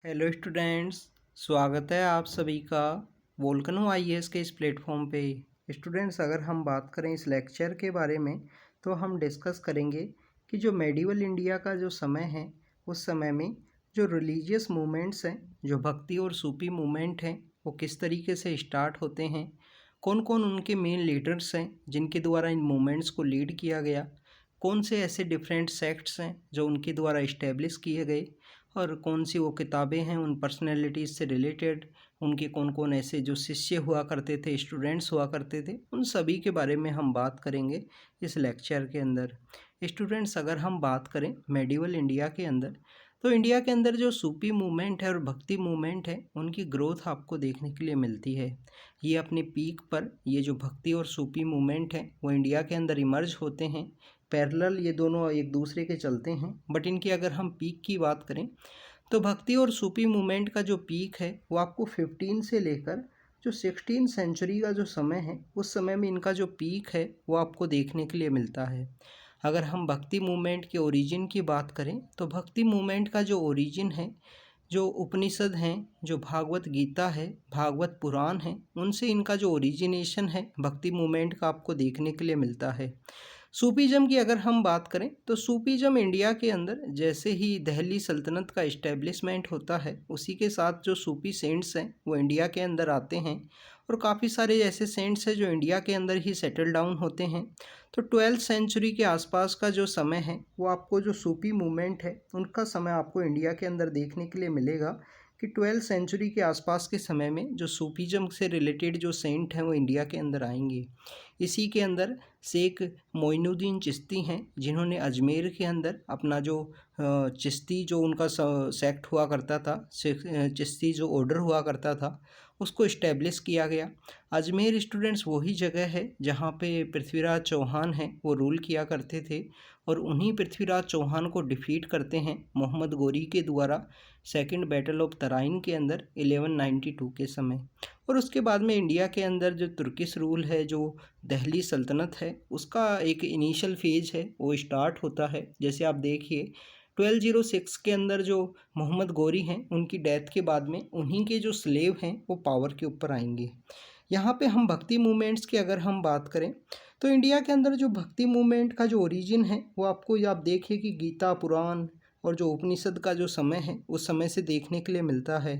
Hello students. स्वागत है आप सभी का वोल्केनो आईएएस के इस प्लेटफॉर्म पे। स्टूडेंट्स, अगर हम बात करें इस लेक्चर के बारे में तो हम डिस्कस करेंगे कि जो मेडिवल इंडिया का जो समय है उस समय में जो रिलीजियस मूवमेंट्स हैं, जो भक्ति और सूफी मूवमेंट हैं, वो किस तरीके से स्टार्ट होते हैं, कौन कौन उनके मेन लीडर्स हैं जिनके द्वारा इन मूवमेंट्स को लीड किया गया, कौन से ऐसे डिफरेंट सेक्ट्स हैं जो उनके द्वारा इस्टेब्लिश किए गए, और कौन सी वो किताबें हैं उन पर्सनैलिटीज़ से रिलेटेड, उनके कौन कौन ऐसे जो शिष्य हुआ करते थे, स्टूडेंट्स हुआ करते थे, उन सभी के बारे में हम बात करेंगे इस लेक्चर के अंदर। स्टूडेंट्स, अगर हम बात करें मेडिवल इंडिया के अंदर तो इंडिया के अंदर जो सूफी मूवमेंट है और भक्ति मूवमेंट है उनकी ग्रोथ आपको देखने के लिए मिलती है। ये अपने पीक पर ये जो भक्ति और सूफी मूवमेंट है वो इंडिया के अंदर इमर्ज होते हैं। पैरेलल ये दोनों एक दूसरे के चलते हैं, बट इनकी अगर हम पीक की बात करें तो भक्ति और सूफी मूवमेंट का जो पीक है वो आपको 15 से लेकर जो 16 सेंचुरी का जो समय है उस समय में इनका जो पीक है वो आपको देखने के लिए मिलता है। अगर हम भक्ति मूवमेंट के ओरिजिन की बात करें तो भक्ति मूवमेंट का जो ओरिजिन है, जो उपनिषद हैं, जो भागवत गीता है, भागवत पुराण है, उनसे इनका जो ओरिजिनेशन है भक्ति मूवमेंट का आपको देखने के लिए मिलता है। सूफीज़म की अगर हम बात करें तो सूफीज़म इंडिया के अंदर जैसे ही दिल्ली सल्तनत का इस्टेब्लिशमेंट होता है उसी के साथ जो सूफी सेंट्स हैं वो इंडिया के अंदर आते हैं, और काफ़ी सारे ऐसे सेंट्स हैं जो इंडिया के अंदर ही सेटल डाउन होते हैं। तो 12th सेंचुरी के आसपास का जो समय है वो आपको जो सूफी मूवमेंट है उनका समय आपको इंडिया के अंदर देखने के लिए मिलेगा कि 12th सेंचुरी के आसपास के समय में जो सूफीज़म से रिलेटेड जो सेंट हैं वो इंडिया के अंदर आएंगे। इसी के अंदर शेख मोइनुद्दीन चिश्ती हैं जिन्होंने अजमेर के अंदर अपना जो चिश्ती जो उनका सेक्ट हुआ करता था, चिश्ती जो ऑर्डर हुआ करता था उसको इस्टेब्लिश किया गया। अजमेर स्टूडेंट्स वही जगह है जहाँ पे पृथ्वीराज चौहान हैं वो रूल किया करते थे, और उन्हीं पृथ्वीराज चौहान को डिफीट करते हैं मोहम्मद गोरी के द्वारा सेकंड बैटल ऑफ तराइन के अंदर 1192 के समय। और उसके बाद में इंडिया के अंदर जो तुर्किश रूल है, जो दिल्ली सल्तनत है, उसका एक इनिशियल फेज है वो स्टार्ट होता है। जैसे आप देखिए 1206 के अंदर जो मोहम्मद गोरी हैं उनकी डेथ के बाद में उन्हीं के जो स्लेव हैं वो पावर के ऊपर आएंगे। यहाँ पे हम भक्ति मूवमेंट्स की अगर हम बात करें तो इंडिया के अंदर जो भक्ति मूवमेंट का जो ओरिजिन है वो आपको आप देखिए कि गीता पुराण और जो उपनिषद का जो समय है उस समय से देखने के लिए मिलता है।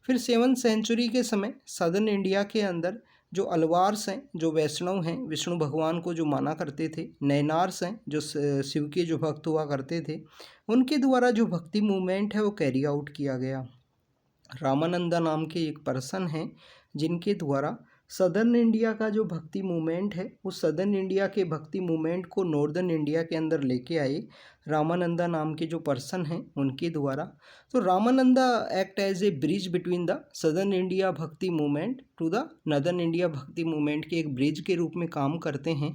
फिर 7th सेंचुरी के समय सदर्न इंडिया के अंदर जो अलवार्स हैं, जो वैष्णव हैं, विष्णु भगवान को जो माना करते थे, नैनार्स हैं जो शिव के जो भक्त हुआ करते थे, उनके द्वारा जो भक्ति मूवमेंट है वो कैरी आउट किया गया। रामानंदा नाम के एक पर्सन हैं जिनके द्वारा सदर्न इंडिया का जो भक्ति मूवमेंट है उस सदर्न इंडिया के भक्ति मूवमेंट को नॉर्दर्न इंडिया के अंदर लेके आए रामानंदा नाम के जो पर्सन हैं उनके द्वारा। तो Ramananda act as a bridge between the southern India bhakti movement to the northern India bhakti movement के एक ब्रिज के रूप में काम करते हैं।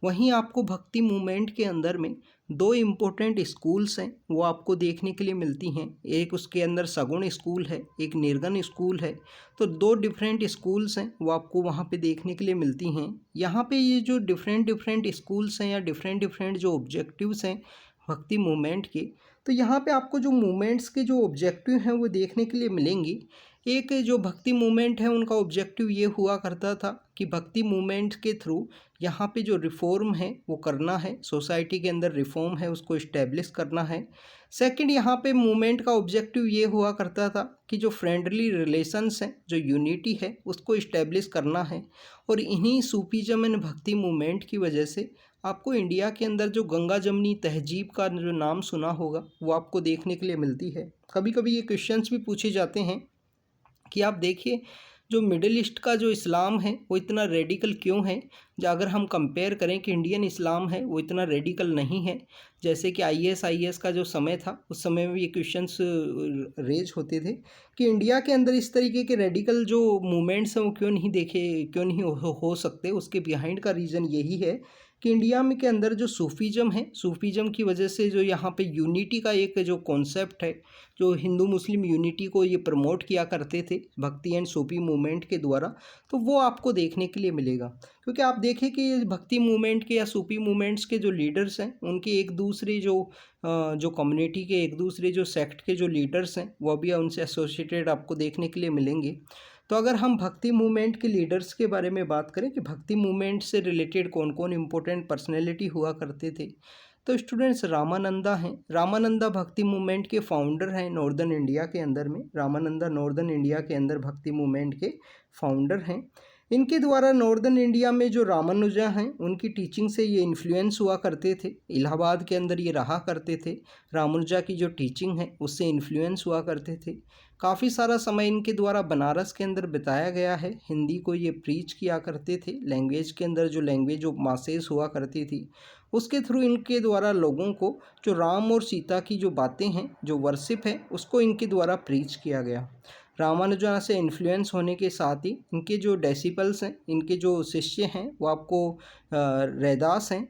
वहीं आपको भक्ति मूवमेंट के अंदर में दो इम्पोर्टेंट स्कूल्स हैं वो आपको देखने के लिए मिलती हैं। एक उसके अंदर सगुण स्कूल है, एक निर्गुण स्कूल है। तो दो डिफरेंट स्कूल्स हैं वो आपको वहाँ पे देखने के लिए मिलती हैं। यहाँ पे ये जो डिफरेंट डिफरेंट स्कूल्स हैं या डिफरेंट डिफरेंट जो ऑब्जेक्टिव्स हैं भक्ति मूवमेंट के, तो यहाँ पे आपको जो मूवमेंट्स के जो ऑब्जेक्टिव हैं वो देखने के लिए मिलेंगी। एक जो भक्ति मूवमेंट है उनका ऑब्जेक्टिव ये हुआ करता था कि भक्ति मूवमेंट के थ्रू यहाँ पे जो रिफॉर्म है वो करना है, सोसाइटी के अंदर रिफॉर्म है उसको इस्टेब्लिश करना है। सेकंड, यहाँ पे मूवमेंट का ऑब्जेक्टिव ये हुआ करता था कि जो फ्रेंडली रिलेशंस हैं, जो यूनिटी है उसको इस्टेब्लिश करना है। और इन्हीं सूफीज़म एंड भक्ति मूवमेंट की वजह से आपको इंडिया के अंदर जो गंगा जमनी तहजीब का जो नाम सुना होगा वो आपको देखने के लिए मिलती है। कभी कभी ये क्वेश्चंस भी पूछे जाते हैं कि आप देखिए जो मिडिल ईस्ट का जो इस्लाम है वो इतना रेडिकल क्यों है, जो अगर हम कंपेयर करें कि इंडियन इस्लाम है वो इतना रेडिकल नहीं है। जैसे कि आईएस का जो समय था उस समय में ये क्वेश्चंस रेज होते थे कि इंडिया के अंदर इस तरीके के रेडिकल जो मूवमेंट्स हैं वो क्यों नहीं देखे, क्यों नहीं हो सकते। उसके बिहाइंड का रीज़न यही है कि इंडिया में के अंदर जो सूफीज़म है, सूफीज़म की वजह से जो यहाँ पे यूनिटी का एक जो कॉन्सेप्ट है, जो हिंदू मुस्लिम यूनिटी को ये प्रमोट किया करते थे भक्ति एंड सूफी मूवमेंट के द्वारा, तो वो आपको देखने के लिए मिलेगा। क्योंकि आप देखें कि ये भक्ति मूवमेंट के या सूफी मूवमेंट्स के जो लीडर्स हैं, उनके एक दूसरे जो कम्युनिटी के एक दूसरे जो सेक्ट के जो लीडर्स हैं, वो भी उनसे एसोसिएटेड आपको देखने के लिए मिलेंगे। तो अगर हम भक्ति मूवमेंट के लीडर्स के बारे में बात करें कि भक्ति मूवमेंट से रिलेटेड कौन कौन इम्पोर्टेंट पर्सनैलिटी हुआ करते थे, तो स्टूडेंट्स रामानंदा हैं। रामानंदा भक्ति मूवमेंट के फाउंडर हैं नॉर्दर्न इंडिया के अंदर में। रामानंदा नॉर्दर्न इंडिया के अंदर भक्ति मूवमेंट के फाउंडर हैं। इनके द्वारा नॉर्दर्न इंडिया में जो रामानुजा हैं, उनकी टीचिंग से ये इन्फ्लुएंस हुआ करते थे। इलाहाबाद के अंदर ये रहा करते थे। रामानुजा की जो टीचिंग है उससे इन्फ्लुएंस हुआ करते थे। काफ़ी सारा समय इनके द्वारा बनारस के अंदर बिताया गया है। हिंदी को ये प्रीच किया करते थे। लैंग्वेज के अंदर जो लैंग्वेज ऑफ मासेस हुआ करती थी, उसके थ्रू इनके द्वारा लोगों को जो राम और सीता की जो बातें हैं, जो वर्शिप है, उसको इनके द्वारा प्रीच किया गया। रामानुजा से इन्फ्लुएंस होने के साथ ही इनके जो डेसिपल्स हैं, इनके जो शिष्य हैं, वो आपको रैदास हैं,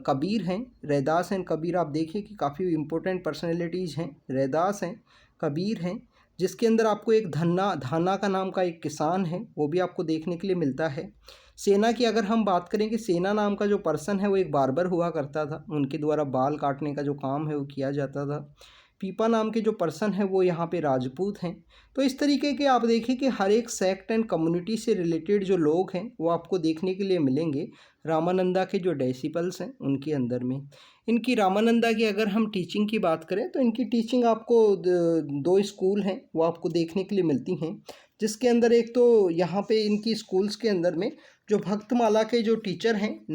कबीर हैं। रैदास एंड कबीर आप देखिए कि काफ़ी इम्पोर्टेंट पर्सनैलिटीज़ हैं। रैदास हैं, कबीर हैं, जिसके अंदर आपको एक धाना का नाम का एक किसान है, वो भी आपको देखने के लिए मिलता है। सेना की अगर हम बात करें कि सेना नाम का जो पर्सन है वो एक बार्बर हुआ करता था। उनके द्वारा बाल काटने का जो काम है वो किया जाता था। पीपा नाम के जो पर्सन है वो यहाँ पे राजपूत हैं। तो इस तरीके के आप देखिए कि हर एक सेक्ट एंड कम्युनिटी से रिलेटेड जो लोग हैं वो आपको देखने के लिए मिलेंगे रामानंदा के जो डेसिपल्स हैं उनके अंदर में। इनकी रामानंदा की अगर हम टीचिंग की बात करें तो इनकी टीचिंग आपको दो स्कूल हैं वो आपको देखने के लिए मिलती हैं, जिसके अंदर एक तो यहाँ पे इनकी स्कूल्स के अंदर में जो भक्तमाला के जो टीचर हैं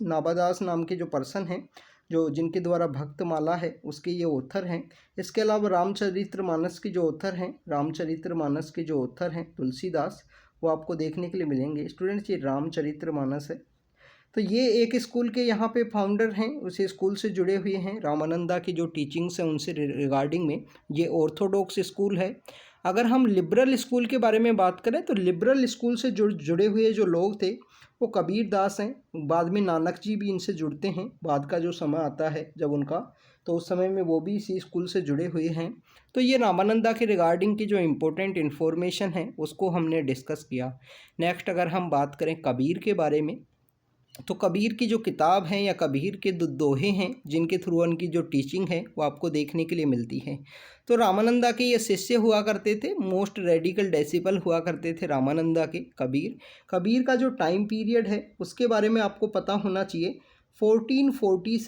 नाबादास नाम के जो पर्सन हैं, जो जिनके द्वारा भक्तमाला है उसके ये ऑथर हैं। इसके अलावा रामचरितमानस के जो ऑथर हैं, रामचरितमानस के जो ऑथर हैं तुलसीदास, वो आपको देखने के लिए मिलेंगे। स्टूडेंट्स, ये रामचरितमानस है। तो ये एक स्कूल के यहाँ पे फाउंडर हैं, उसी स्कूल से जुड़े हुए हैं। रामानंदा की जो टीचिंग्स हैं उनसे रिगार्डिंग में ये ऑर्थोडॉक्स स्कूल है। अगर हम लिबरल स्कूल के बारे में बात करें तो लिबरल स्कूल से जुड़े हुए जो लोग थे वो कबीर दास हैं। बाद में नानक जी भी इनसे जुड़ते हैं। बाद का जो समय आता है जब उनका, तो उस समय में वो भी इसी स्कूल से जुड़े हुए हैं। तो ये रामानंदा के रिगार्डिंग की जो इम्पोर्टेंट इन्फॉर्मेशन है उसको हमने डिस्कस किया। नेक्स्ट अगर हम बात करें कबीर के बारे में, तो कबीर की जो किताब हैं या कबीर के दोहे हैं जिनके थ्रू उनकी जो टीचिंग है वो आपको देखने के लिए मिलती है। तो रामानंदा के ये शिष्य हुआ करते थे, मोस्ट रेडिकल डेसिपल हुआ करते थे रामानंदा के कबीर का जो टाइम पीरियड है उसके बारे में आपको पता होना चाहिए। 1440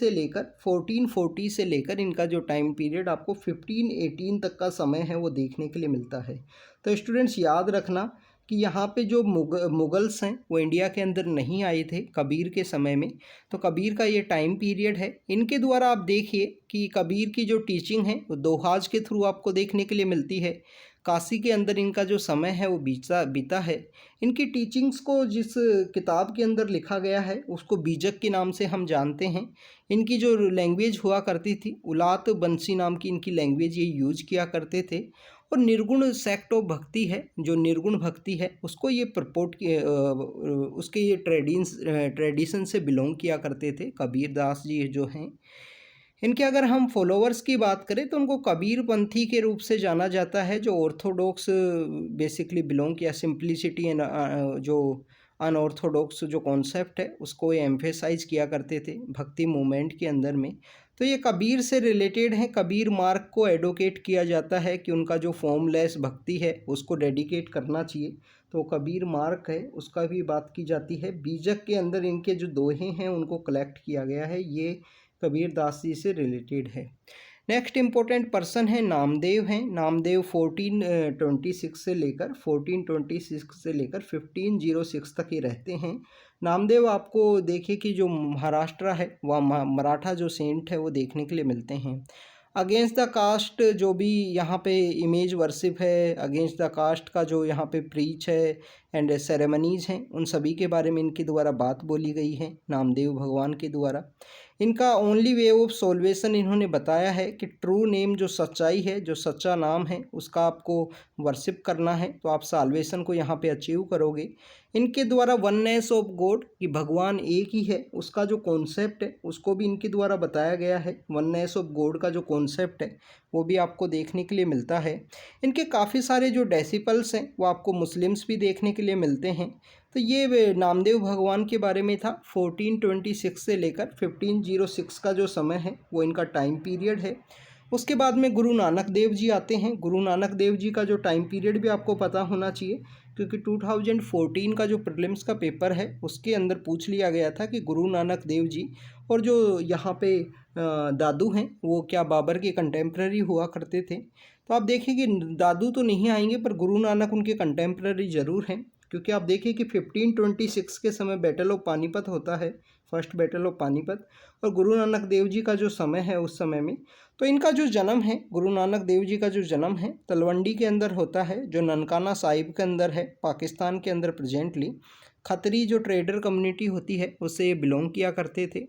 से लेकर इनका जो टाइम पीरियड आपको 1518 तक का समय है वो देखने के लिए मिलता है। तो स्टूडेंट्स याद रखना कि यहाँ पे जो मुगल्स हैं वो इंडिया के अंदर नहीं आए थे कबीर के समय में। तो कबीर का ये टाइम पीरियड है। इनके द्वारा आप देखिए कि कबीर की जो टीचिंग है वो दोहाज के थ्रू आपको देखने के लिए मिलती है। काशी के अंदर इनका जो समय है वो बीता है। इनकी टीचिंग्स को जिस किताब के अंदर लिखा गया है उसको बीजक के नाम से हम जानते हैं। इनकी जो लैंग्वेज हुआ करती थी उलात बंसी नाम की इनकी लैंग्वेज ये यूज किया करते थे। और निर्गुण सेक्ट ऑफ भक्ति है, जो निर्गुण भक्ति है उसको ये प्रपोर्ट उसके ये ट्रेडिशन से बिलोंग किया करते थे कबीर दास जी जो हैं। इनके अगर हम फॉलोअर्स की बात करें तो उनको कबीर पंथी के रूप से जाना जाता है, जो ऑर्थोडॉक्स बेसिकली बिलोंग किया। सिंप्लिसिटी एंड जो अनऑर्थोडॉक्स जो कॉन्सेप्ट है उसको ये एम्फेसाइज किया करते थे भक्ति मूवमेंट के अंदर में। तो ये कबीर से रिलेटेड हैं। कबीर मार्ग को एडवोकेट किया जाता है कि उनका जो फॉर्मलेस भक्ति है उसको डेडिकेट करना चाहिए, तो कबीर मार्ग है उसका भी बात की जाती है। बीजक के अंदर इनके जो दोहे हैं उनको कलेक्ट किया गया है, ये कबीर दास जी से रिलेटेड है। नेक्स्ट इम्पोर्टेंट पर्सन है नामदेव हैं। नामदेव 1426 से लेकर 1506 तक ये रहते हैं। नामदेव आपको देखिए कि जो महाराष्ट्र है वह मराठा जो सेंट है वो देखने के लिए मिलते हैं। अगेंस्ट द कास्ट जो भी यहाँ पे इमेज वर्शिप है, अगेंस्ट द कास्ट का जो यहाँ पे प्रीच है एंड सेरेमनीज़ हैं, उन सभी के बारे में इनके द्वारा बात बोली गई है नामदेव भगवान के द्वारा। इनका ओनली वे ऑफ सॉल्वेशन इन्होंने बताया है कि ट्रू नेम जो सच्चाई है, जो सच्चा नाम है, उसका आपको वर्शिप करना है तो आप साल्वेशन को यहाँ पे अचीव करोगे। इनके द्वारा वननेस ऑफ गॉड कि भगवान एक ही है, उसका जो कॉन्सेप्ट है उसको भी इनके द्वारा बताया गया है। वननेस ऑफ गॉड का जो कॉन्सेप्ट है वो भी आपको देखने के लिए मिलता है। इनके काफ़ी सारे जो डेसिपल्स हैं वो आपको मुस्लिम्स भी देखने के लिए मिलते हैं। तो ये नामदेव भगवान के बारे में था। 1426 से लेकर 1506 का जो समय है वो इनका टाइम पीरियड है। उसके बाद में गुरु नानक देव जी आते हैं। गुरु नानक देव जी का जो टाइम पीरियड भी आपको पता होना चाहिए, क्योंकि 2014 का जो प्रीलिम्स का पेपर है उसके अंदर पूछ लिया गया था कि गुरु नानक देव जी और जो यहाँ पे दादू हैं वो क्या बाबर के कंटेम्प्रेरी हुआ करते थे। तो आप देखिए कि दादू तो नहीं आएंगे पर गुरु नानक उनके कंटेम्प्रेरी ज़रूर हैं, क्योंकि आप देखिए कि 1526 के समय बैटल ऑफ पानीपत होता है, फर्स्ट बैटल ऑफ पानीपत, और गुरु नानक देव जी का जो समय है उस समय में, तो इनका जो जन्म है, गुरु नानक देव जी का जो जन्म है तलवंडी के अंदर होता है, जो ननकाना साहिब के अंदर है, पाकिस्तान के अंदर प्रेजेंटली। खतरी जो ट्रेडर कम्युनिटी होती है उससे ये बिलोंग किया करते थे।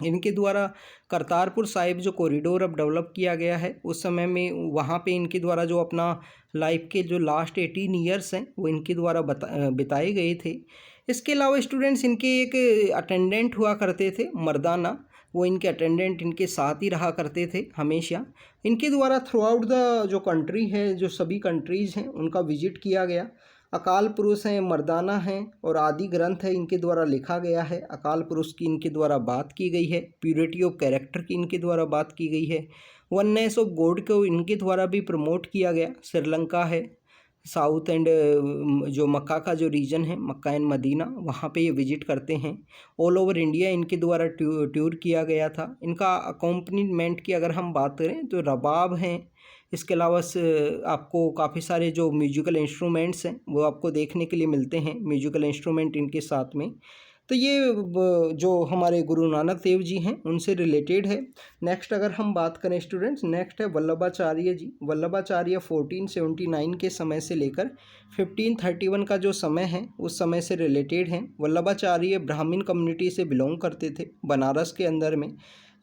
इनके द्वारा करतारपुर साहिब जो कॉरिडोर अब डेवलप किया गया है उस समय में वहाँ पे इनके द्वारा जो अपना लाइफ के जो लास्ट 18 ईयर्स हैं वो इनके द्वारा बिताए गए थे। इसके अलावा स्टूडेंट्स इनके एक अटेंडेंट हुआ करते थे मर्दाना, वो इनके अटेंडेंट इनके साथ ही रहा करते थे हमेशा। इनके द्वारा थ्रू आउट द जो कंट्री है, जो सभी कंट्रीज़ हैं उनका विजिट किया गया। अकाल पुरुष हैं, मर्दाना हैं और आदि ग्रंथ है इनके द्वारा लिखा गया है। अकाल पुरुष की इनके द्वारा बात की गई है, प्योरिटी ऑफ कैरेक्टर की इनके द्वारा बात की गई है, वननेस ऑफ गॉड को इनके द्वारा भी प्रमोट किया गया। श्रीलंका है, साउथ एंड जो मक्का का जो रीजन है, मक्का एंड मदीना, वहाँ पे ये विजिट करते हैं। ऑल ओवर इंडिया इनके द्वारा टूर किया गया था। इनका अकॉम्पनीमेंट की अगर हम बात करें तो रबाब हैं। इसके अलावा आपको काफ़ी सारे जो म्यूजिकल इंस्ट्रूमेंट्स हैं वो आपको देखने के लिए मिलते हैं, म्यूजिकल इंस्ट्रूमेंट इनके साथ में। तो ये जो हमारे गुरु नानक देव जी हैं उनसे रिलेटेड है। नेक्स्ट अगर हम बात करें स्टूडेंट्स, नेक्स्ट है वल्लभाचार्य जी। वल्लभाचार्य 1479 के समय से लेकर 1531 का जो समय है उस समय से रिलेटेड हैं। वल्लभाचार्य ब्राह्मण कम्युनिटी से बिलोंग करते थे बनारस के अंदर में।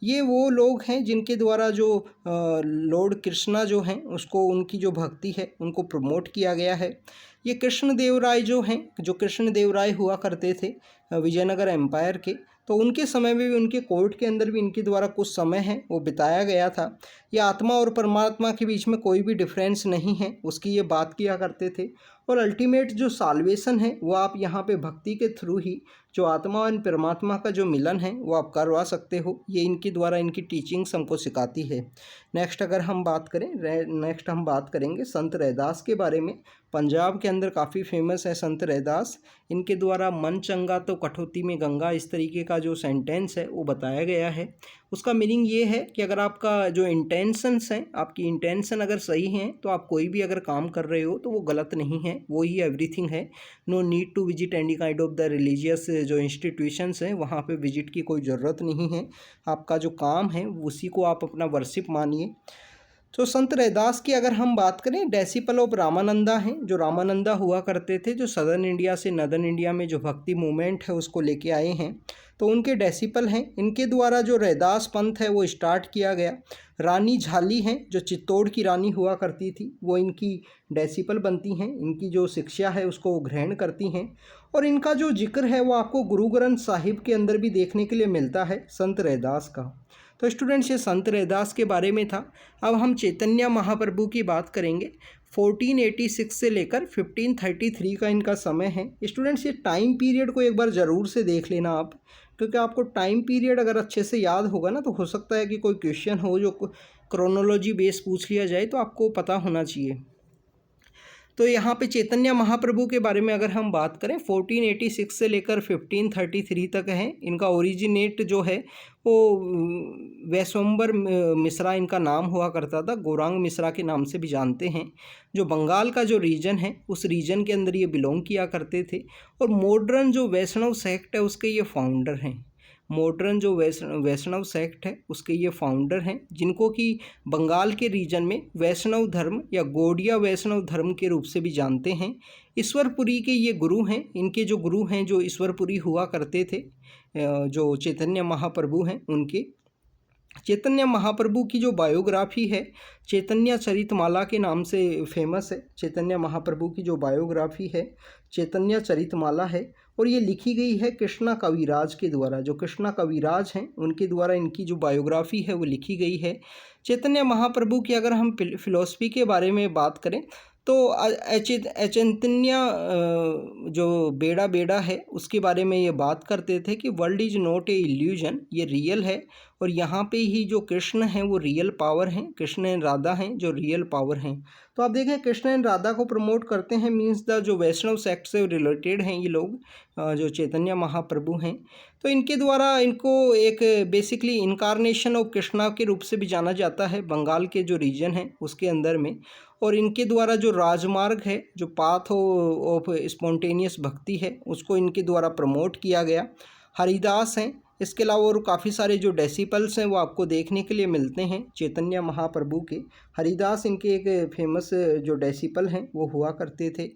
ये वो लोग हैं जिनके द्वारा जो लॉर्ड कृष्णा जो हैं उसको, उनकी जो भक्ति है उनको प्रमोट किया गया है। ये कृष्ण देव राय जो हैं, जो कृष्ण देव राय हुआ करते थे विजयनगर एम्पायर के, तो उनके समय में भी उनके कोर्ट के अंदर भी इनके द्वारा कुछ समय है वो बिताया गया था। ये आत्मा और परमात्मा के बीच में कोई भी डिफरेंस नहीं है उसकी ये बात किया करते थे। और अल्टीमेट जो साल्वेशन है वो आप यहाँ पे भक्ति के थ्रू ही जो आत्मा और परमात्मा का जो मिलन है वो आप करवा सकते हो। ये इनके द्वारा इनकी टीचिंग्स हमको सिखाती है। नेक्स्ट अगर हम बात करें, नेक्स्ट हम बात करेंगे संत रैदास के बारे में। पंजाब के अंदर काफ़ी फेमस है संत रैदास। इनके द्वारा मन चंगा तो कठौती में गंगा, इस तरीके का जो सेंटेंस है वो बताया गया है। उसका मीनिंग ये है कि अगर आपका जो इंटेंशंस हैं, आपकी इंटेंशन अगर सही हैं तो आप कोई भी अगर काम कर रहे हो तो वो गलत नहीं है, वो ही एवरीथिंग है। No need to visit any kind of the religious जो इंस्टीट्यूशंस हैं वहाँ पे विजिट की कोई ज़रूरत नहीं है। आपका जो काम है उसी को आप अपना वर्शिप मानिए। तो संत रैदास की अगर हम बात करें, डेसिपल ऑफ रामानंदा हैं। जो रामानंदा हुआ करते थे, जो सदर्न इंडिया से नदर्न इंडिया में जो भक्ति मूवमेंट है उसको लेके आए हैं, तो उनके डेसिपल हैं। इनके द्वारा जो रैदास पंथ है वो स्टार्ट किया गया। रानी झाली हैं जो चित्तौड़ की रानी हुआ करती थी, वो इनकी डेसिपल बनती हैं। इनकी जो शिक्षा है उसको वो ग्रहण करती हैं। और इनका जो जिक्र है वो आपको गुरु ग्रंथ साहिब के अंदर भी देखने के लिए मिलता है संत रैदास का। तो स्टूडेंट्स ये संत रैदास के बारे में था। अब हम चैतन्य महाप्रभु की बात करेंगे। 1486 से लेकर 1533 का इनका समय है। स्टूडेंट्स ये टाइम पीरियड को एक बार ज़रूर से देख लेना आप, क्योंकि आपको टाइम पीरियड अगर अच्छे से याद होगा ना तो हो सकता है कि कोई क्वेश्चन हो जो क्रोनोलॉजी बेस पूछ लिया जाए तो आपको पता होना चाहिए। तो यहाँ पे चैतन्य महाप्रभु के बारे में अगर हम बात करें, 1486 से लेकर 1533 तक है। इनका ओरिजिनेट जो है वो वैश्वंबर मिश्रा इनका नाम हुआ करता था, गौरांग मिश्रा के नाम से भी जानते हैं। जो बंगाल का जो रीजन है उस रीजन के अंदर ये बिलोंग किया करते थे और मॉडर्न जो वैष्णव सेक्ट है उसके ये फाउंडर हैं। मॉडर्न जो वैष्णव सेक्ट है उसके ये फाउंडर हैं, जिनको कि बंगाल के रीजन में वैष्णव धर्म या गौड़िया वैष्णव धर्म के रूप से भी जानते हैं। ईश्वरपुरी के ये गुरु हैं। इनके जो गुरु हैं जो ईश्वरपुरी हुआ करते थे, जो चैतन्य महाप्रभु हैं उनके। चैतन्य महाप्रभु की जो बायोग्राफी है चैतन्य चरितमाला के नाम से फेमस है। चैतन्य महाप्रभु की जो बायोग्राफी है चैतन्य चरितमाला है, और ये लिखी गई है कृष्णा कविराज के द्वारा। जो कृष्णा कविराज हैं उनके द्वारा इनकी जो बायोग्राफी है वो लिखी गई है। चैतन्य महाप्रभु की अगर हम फिलॉसफी के बारे में बात करें तो चैतन्य जो बेड़ा बेड़ा है उसके बारे में ये बात करते थे कि world is not a illusion, ये रियल है, और यहाँ पे ही जो कृष्ण हैं वो रियल पावर हैं, कृष्ण एंड राधा हैं जो रियल पावर हैं। तो आप देखें कृष्ण एंड राधा को प्रमोट करते हैं, मीन्स द जो वैष्णव सेक्ट से रिलेटेड हैं ये लोग, जो चैतन्य महाप्रभु हैं। तो इनके द्वारा इनको एक बेसिकली इनकारनेशन ऑफ कृष्णा के रूप से भी जाना जाता है बंगाल के जो रीजन है उसके अंदर में। और इनके द्वारा जो राजमार्ग है, जो पाथ ऑफ स्पॉन्टेनियस भक्ति है, उसको इनके द्वारा प्रमोट किया गया। हरिदास हैं, इसके अलावा और काफ़ी सारे जो डेसिपल्स हैं वो आपको देखने के लिए मिलते हैं चैतन्य महाप्रभु के। हरिदास इनके एक फेमस जो डेसिपल हैं वो हुआ करते थे।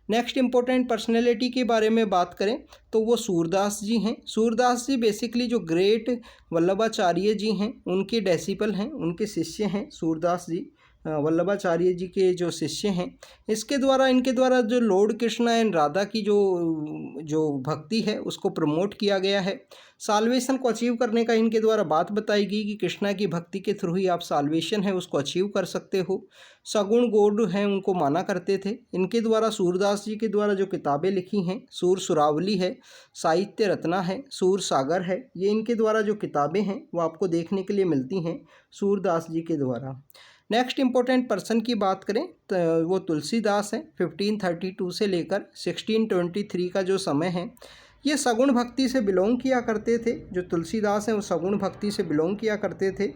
नेक्स्ट इम्पोर्टेंट पर्सनैलिटी के बारे में बात करें तो वो सूरदास जी हैं। सूरदास जी बेसिकली जो ग्रेट वल्लभाचार्य जी हैं उनके डेसिपल हैं, उनके शिष्य हैं सूरदास जी। वल्लभाचार्य जी के जो शिष्य हैं, इसके द्वारा इनके द्वारा जो लॉर्ड कृष्णा एंड राधा की जो भक्ति है उसको प्रमोट किया गया है। साल्वेशन को अचीव करने का इनके द्वारा बात बताई गई कि कृष्णा की भक्ति के थ्रू ही आप साल्वेशन है उसको अचीव कर सकते हो। सगुण गॉड हैं उनको माना करते थे। इनके द्वारा सूरदास जी के द्वारा जो किताबें लिखी हैं, सूर सुरावली है, साहित्य रत्ना है, सूर सागर है, ये इनके द्वारा जो किताबें हैं वो आपको देखने के लिए मिलती हैं सूरदास जी के द्वारा। नेक्स्ट इम्पोर्टेंट पर्सन की बात करें तो वो तुलसीदास हैं। 1532 से लेकर 1623 का जो समय है ये सगुण भक्ति से बिलोंग किया करते थे। जो तुलसीदास हैं वो सगुण भक्ति से बिलोंग किया करते थे।